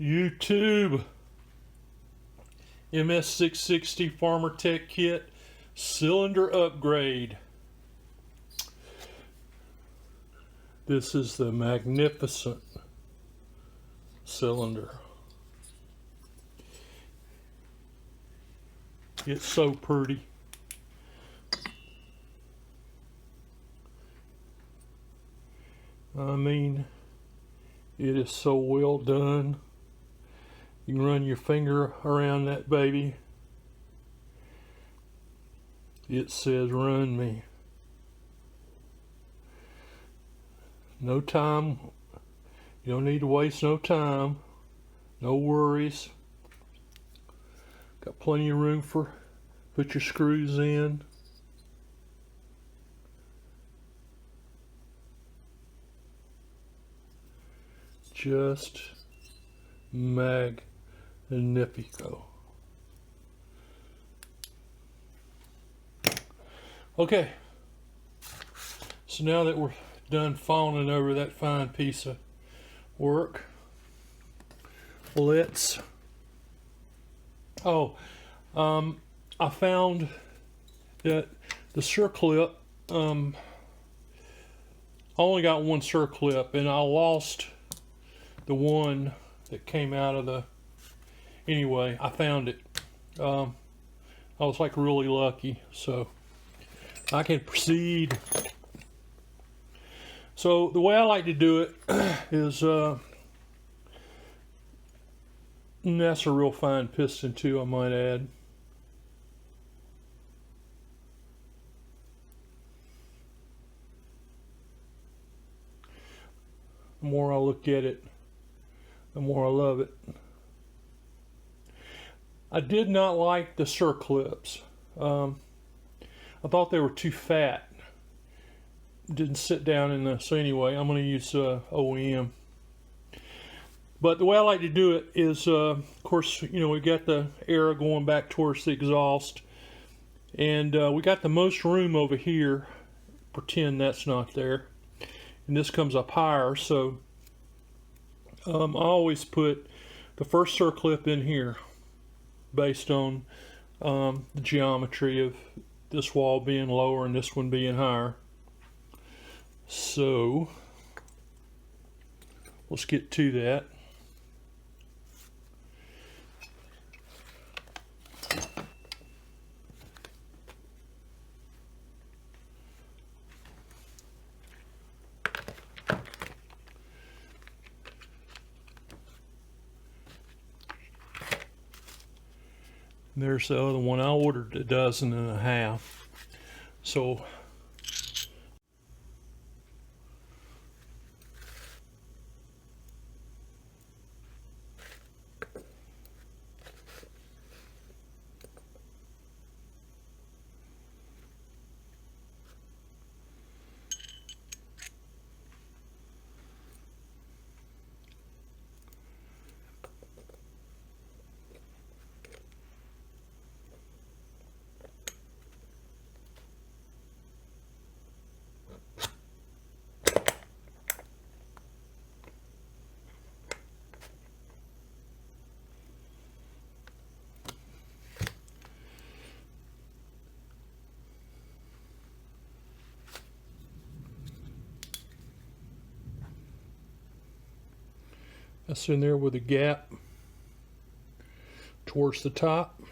YouTube, MS660 FarmerTec kit cylinder upgrade. This is the magnificent cylinder. It's so pretty. I mean, it is so well done. You can run your finger around that baby. It says run me. No time. You don't need to waste no time. No worries. Got plenty of room for put your screws in. Just magnifico. Okay, so now that we're done fawning over that fine piece of work, let's I found that the circlip, I only got one circlip, and I lost the one that came out of the, anyway, I found it. I was like really lucky, so I can proceed. So the way I like to do it is, and that's a real fine piston too, I might add. The more I look at it, the more I love it. I did not like the circlips. I thought they were too fat. Didn't sit down in the, so anyway, I'm going to use OEM. But the way I like to do it is, of course, you know, we got the air going back towards the exhaust, and we got the most room over here. Pretend that's not there, and this comes up higher, so I always put the first circlip in here based on the geometry of this wall being lower and this one being higher. So let's get to that. There's the other one. I ordered 1.5 dozen. So that's in there with a gap towards the top.